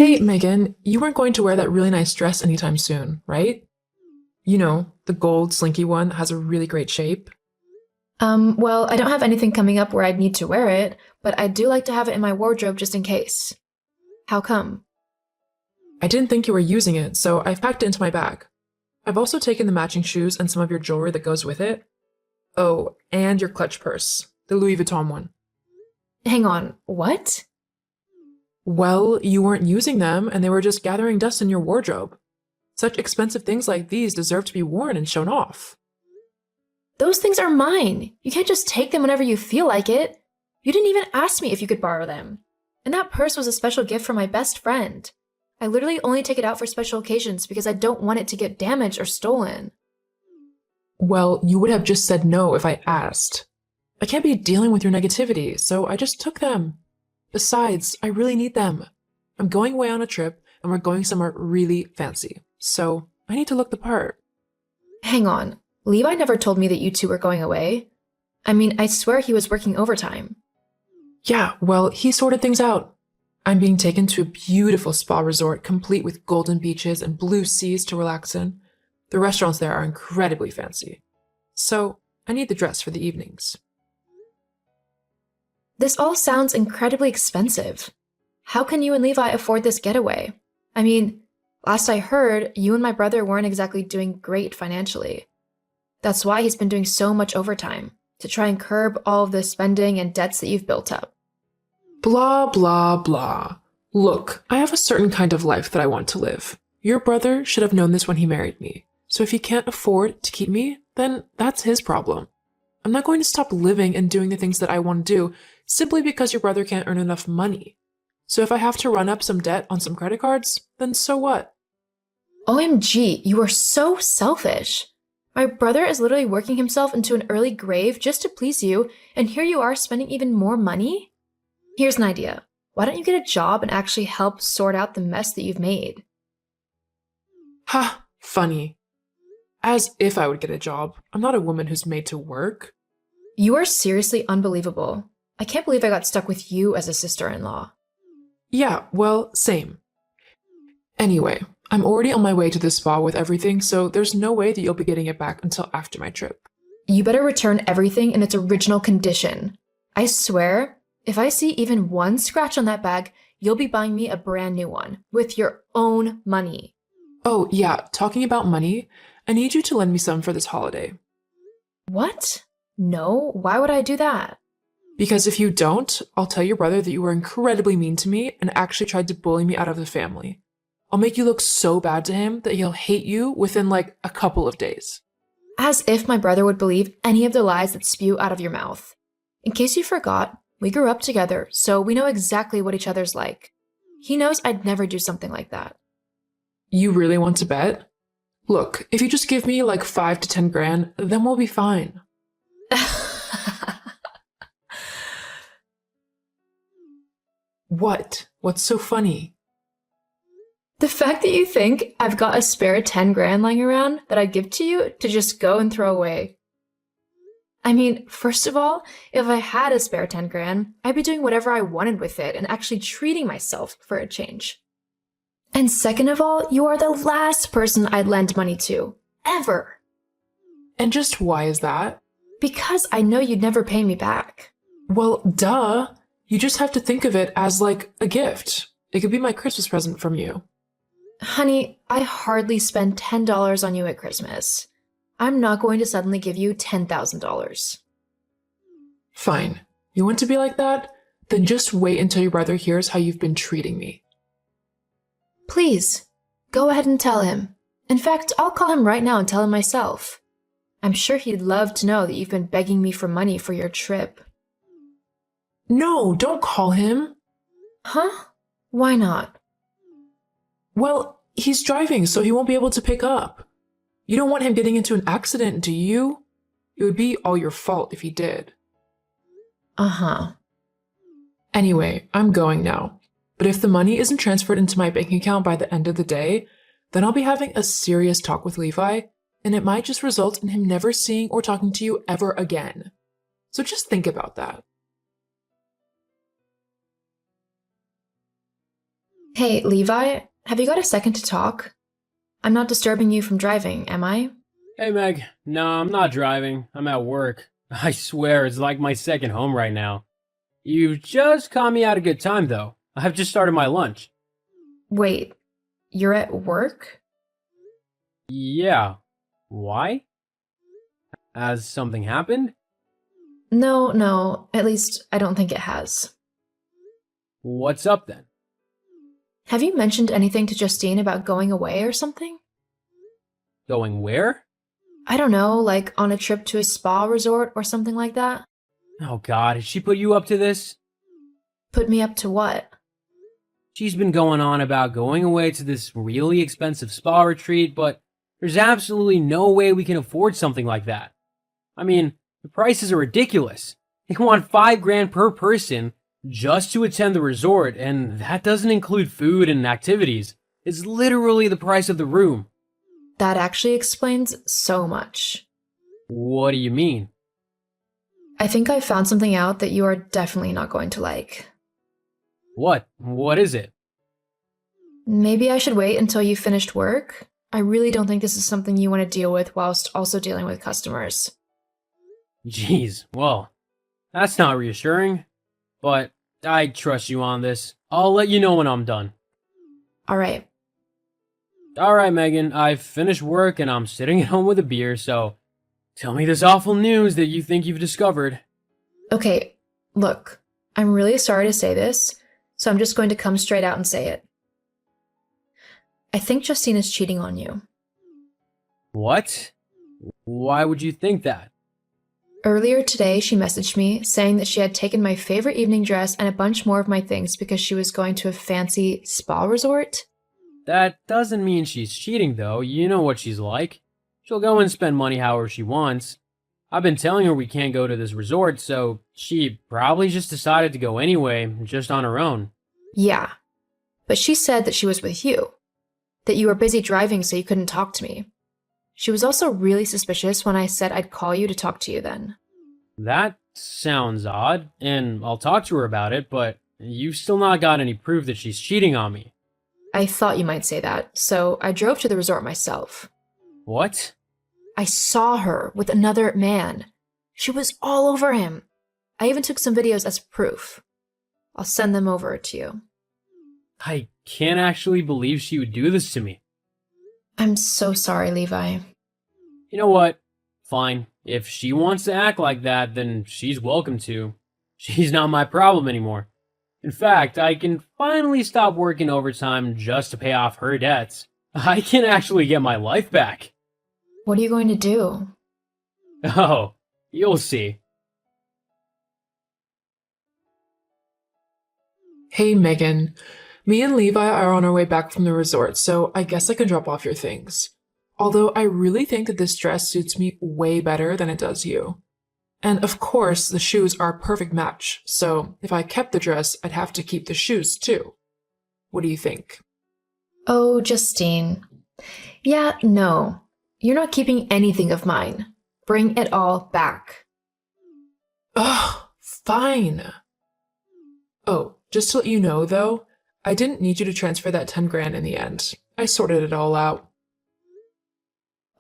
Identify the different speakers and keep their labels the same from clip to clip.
Speaker 1: Hey, Megan, you weren't going to wear that really nice dress anytime soon, right? You know, the gold slinky one that has a really great shape.
Speaker 2: Well, I don't have anything coming up where I'd need to wear it, but I do like to have it in my wardrobe just in case. How come?
Speaker 1: I didn't think you were using it, so I've packed it into my bag. I've also taken the matching shoes and some of your jewelry that goes with it. Oh, and your clutch purse, the Louis Vuitton one.
Speaker 2: Hang on, what?
Speaker 1: Well, you weren't using them, and they were just gathering dust in your wardrobe. Such expensive things like these deserve to be worn and shown off.
Speaker 2: Those things are mine. You can't just take them whenever you feel like it. You didn't even ask me if you could borrow them. And that purse was a special gift from my best friend. I literally only take it out for special occasions because I don't want it to get damaged or stolen.
Speaker 1: Well, you would have just said no if I asked. I can't be dealing with your negativity, so I just took them. Besides, I really need them. I'm going away on a trip, and we're going somewhere really fancy, so I need to look the part.
Speaker 2: Hang on, Levi never told me that you two were going away. I mean, I swear he was working overtime.
Speaker 1: Yeah, well, he sorted things out. I'm being taken to a beautiful spa resort complete with golden beaches and blue seas to relax in. The restaurants there are incredibly fancy. So, I need the dress for the evenings.
Speaker 2: This all sounds incredibly expensive. How can you and Levi afford this getaway? I mean, last I heard, you and my brother weren't exactly doing great financially. That's why he's been doing so much overtime, to try and curb all of the spending and debts that you've built up.
Speaker 1: Blah, blah, blah. Look, I have a certain kind of life that I want to live. Your brother should have known this when he married me. So if he can't afford to keep me, then that's his problem. I'm not going to stop living and doing the things that I want to do simply because your brother can't earn enough money. So if I have to run up some debt on some credit cards, then so what?
Speaker 2: OMG, you are so selfish. My brother is literally working himself into an early grave just to please you, and here you are spending even more money? Here's an idea. Why don't you get a job and actually help sort out the mess that you've made?
Speaker 1: Ha, funny. As if I would get a job. I'm not a woman who's made to work.
Speaker 2: You are seriously unbelievable. I can't believe I got stuck with you as a sister-in-law.
Speaker 1: Yeah, well, same. Anyway, I'm already on my way to the spa with everything, so there's no way that you'll be getting it back until after my trip.
Speaker 2: You better return everything in its original condition. I swear, if I see even one scratch on that bag, you'll be buying me a brand new one with your own money.
Speaker 1: Oh, yeah, talking about money, I need you to lend me some for this holiday.
Speaker 2: What? No, why would I do that?
Speaker 1: Because if you don't, I'll tell your brother that you were incredibly mean to me and actually tried to bully me out of the family. I'll make you look so bad to him that he'll hate you within like a couple of days.
Speaker 2: As if my brother would believe any of the lies that spew out of your mouth. In case you forgot, we grew up together, so we know exactly what each other's like. He knows I'd never do something like that.
Speaker 1: You really want to bet? Look, if you just give me like 5 to 10 grand, then we'll be fine. What? What's so funny?
Speaker 2: The fact that you think I've got a spare 10 grand lying around that I'd give to you to just go and throw away. I mean, first of all, if I had a spare 10 grand, I'd be doing whatever I wanted with it and actually treating myself for a change. And second of all, you are the last person I'd lend money to. Ever.
Speaker 1: And just why is that?
Speaker 2: Because I know you'd never pay me back.
Speaker 1: Well, duh. You just have to think of it as like a gift. It could be my Christmas present from you.
Speaker 2: Honey, I hardly spend $10 on you at Christmas. I'm not going to suddenly give you $10,000.
Speaker 1: Fine. You want to be like that? Then just wait until your brother hears how you've been treating me.
Speaker 2: Please, go ahead and tell him. In fact, I'll call him right now and tell him myself. I'm sure he'd love to know that you've been begging me for money for your trip.
Speaker 1: No, don't call him.
Speaker 2: Huh? Why not?
Speaker 1: Well, he's driving, so he won't be able to pick up. You don't want him getting into an accident, do you? It would be all your fault if he did.
Speaker 2: Uh-huh.
Speaker 1: Anyway, I'm going now. But if the money isn't transferred into my bank account by the end of the day, then I'll be having a serious talk with Levi, and it might just result in him never seeing or talking to you ever again. So just think about that.
Speaker 2: Hey, Levi, have you got a second to talk? I'm not disturbing you from driving, am I?
Speaker 3: Hey Meg, no, I'm not driving. I'm at work. I swear it's like my second home right now. You just caught me at a good time though. I've just started my lunch.
Speaker 2: Wait, you're at work?
Speaker 3: Yeah. Why? Has something happened?
Speaker 2: No, at least I don't think it has.
Speaker 3: What's up then?
Speaker 2: Have you mentioned anything to Justine about going away or something?
Speaker 3: Going where?
Speaker 2: I don't know, like on a trip to a spa resort or something like that?
Speaker 3: Oh god, has she put you up to this?
Speaker 2: Put me up to what?
Speaker 3: She's been going on about going away to this really expensive spa retreat, but there's absolutely no way we can afford something like that. I mean, the prices are ridiculous. They want 5 grand per person just to attend the resort, and that doesn't include food and activities. It's literally the price of the room.
Speaker 2: That actually explains so much.
Speaker 3: What do you mean?
Speaker 2: I think I found something out that you are definitely not going to like.
Speaker 3: What? What is it?
Speaker 2: Maybe I should wait until you finished work? I really don't think this is something you want to deal with whilst also dealing with customers.
Speaker 3: Jeez, well, that's not reassuring. But I trust you on this. I'll let you know when I'm done.
Speaker 2: Alright.
Speaker 3: Alright, Megan, I've finished work and I'm sitting at home with a beer, so tell me this awful news that you think you've discovered.
Speaker 2: Okay, look, I'm really sorry to say this, so I'm just going to come straight out and say it. I think Justine is cheating on you.
Speaker 3: What? Why would you think that?
Speaker 2: Earlier today, she messaged me saying that she had taken my favorite evening dress and a bunch more of my things because she was going to a fancy spa resort.
Speaker 3: That doesn't mean she's cheating, though. You know what she's like. She'll go and spend money however she wants. I've been telling her we can't go to this resort, so she probably just decided to go anyway, just on her own.
Speaker 2: Yeah, but she said that she was with you, that you were busy driving so you couldn't talk to me. She was also really suspicious when I said I'd call you to talk to you then.
Speaker 3: That sounds odd, and I'll talk to her about it, but you've still not got any proof that she's cheating on me.
Speaker 2: I thought you might say that, so I drove to the resort myself.
Speaker 3: What?
Speaker 2: I saw her with another man. She was all over him. I even took some videos as proof. I'll send them over to you.
Speaker 3: I can't actually believe she would do this to me.
Speaker 2: I'm so sorry, Levi.
Speaker 3: You know what? Fine. If she wants to act like that, then she's welcome to. She's not my problem anymore. In fact, I can finally stop working overtime just to pay off her debts. I can actually get my life back.
Speaker 2: What are you going to do?
Speaker 3: Oh, you'll see.
Speaker 1: Hey, Megan. Me and Levi are on our way back from the resort, so I guess I can drop off your things. Although I really think that this dress suits me way better than it does you. And of course, the shoes are a perfect match, so if I kept the dress, I'd have to keep the shoes too. What do you think?
Speaker 2: Oh, Justine. Yeah, no. You're not keeping anything of mine. Bring it all back.
Speaker 1: Ugh, fine. Oh, just to let you know though, I didn't need you to transfer that 10 grand in the end. I sorted it all out.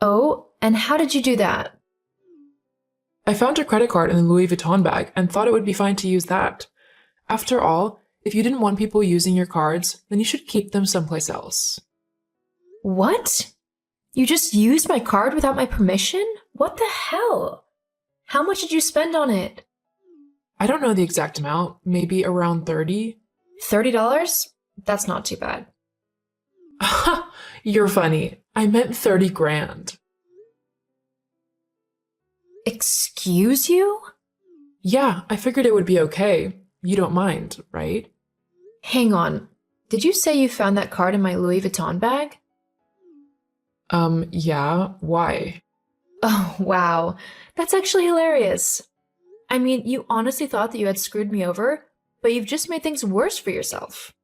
Speaker 2: Oh, and how did you do that?
Speaker 1: I found your credit card in the Louis Vuitton bag and thought it would be fine to use that. After all, if you didn't want people using your cards, then you should keep them someplace else.
Speaker 2: What? You just used my card without my permission? What the hell? How much did you spend on it?
Speaker 1: I don't know the exact amount, maybe around 30.
Speaker 2: $30? That's not too bad.
Speaker 1: You're funny. I meant 30 grand.
Speaker 2: Excuse you?
Speaker 1: Yeah, I figured it would be okay. You don't mind, right?
Speaker 2: Hang on. Did you say you found that card in my Louis Vuitton bag?
Speaker 1: Yeah, why?
Speaker 2: Oh, wow. That's actually hilarious. I mean, you honestly thought that you had screwed me over, but you've just made things worse for yourself.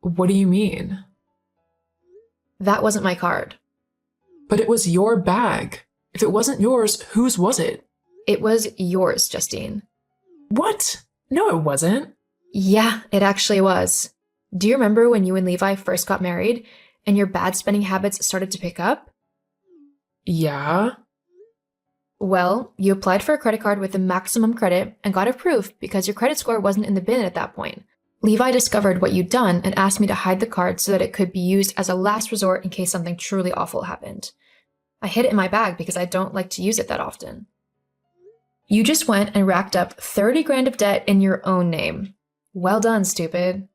Speaker 1: What do you mean?
Speaker 2: That wasn't my card.
Speaker 1: But it was your bag. If it wasn't yours, whose was it?
Speaker 2: It was yours, Justine.
Speaker 1: What? No, it wasn't.
Speaker 2: Yeah, it actually was. Do you remember when you and Levi first got married and your bad spending habits started to pick up?
Speaker 1: Yeah?
Speaker 2: Well, you applied for a credit card with the maximum credit and got approved because your credit score wasn't in the bin at that point. Levi discovered what you'd done and asked me to hide the card so that it could be used as a last resort in case something truly awful happened. I hid it in my bag because I don't like to use it that often. You just went and racked up 30 grand of debt in your own name. Well done, stupid.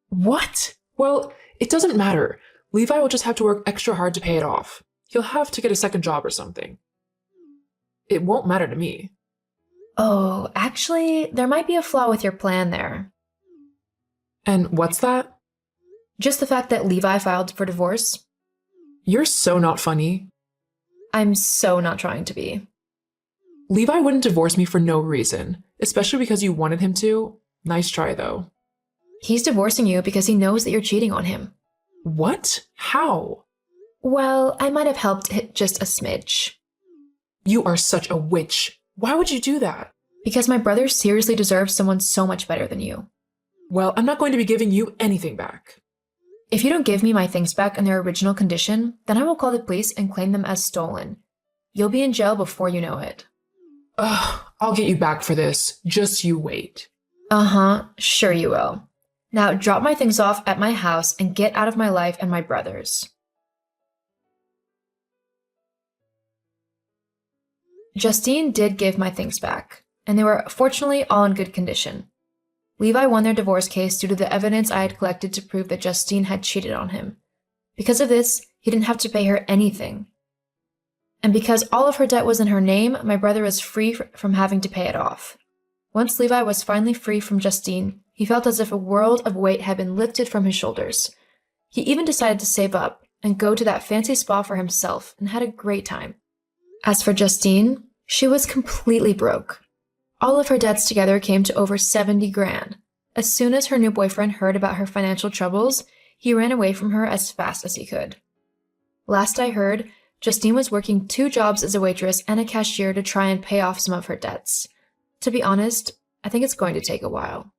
Speaker 1: What? Well, it doesn't matter. Levi will just have to work extra hard to pay it off. He'll have to get a second job or something. It won't matter to me.
Speaker 2: Oh, actually, there might be a flaw with your plan there.
Speaker 1: And what's that?
Speaker 2: Just the fact that Levi filed for divorce.
Speaker 1: You're so not funny.
Speaker 2: I'm so not trying to be.
Speaker 1: Levi wouldn't divorce me for no reason, especially because you wanted him to. Nice try, though.
Speaker 2: He's divorcing you because he knows that you're cheating on him.
Speaker 1: What? How?
Speaker 2: Well, I might have helped just a smidge.
Speaker 1: You are such a witch. Why would you do that?
Speaker 2: Because my brother seriously deserves someone so much better than you.
Speaker 1: Well, I'm not going to be giving you anything back.
Speaker 2: If you don't give me my things back in their original condition, then I will call the police and claim them as stolen. You'll be in jail before you know it.
Speaker 1: Ugh, I'll get you back for this. Just you wait.
Speaker 2: Uh-huh, sure you will. Now drop my things off at my house and get out of my life and my brother's. Justine did give my things back, and they were fortunately all in good condition. Levi won their divorce case due to the evidence I had collected to prove that Justine had cheated on him. Because of this, he didn't have to pay her anything. And because all of her debt was in her name, my brother was free from having to pay it off. Once Levi was finally free from Justine, he felt as if a world of weight had been lifted from his shoulders. He even decided to save up and go to that fancy spa for himself and had a great time. As for Justine, she was completely broke. All of her debts together came to over 70 grand. As soon as her new boyfriend heard about her financial troubles, he ran away from her as fast as he could. Last I heard, Justine was working 2 jobs as a waitress and a cashier to try and pay off some of her debts. To be honest, I think it's going to take a while.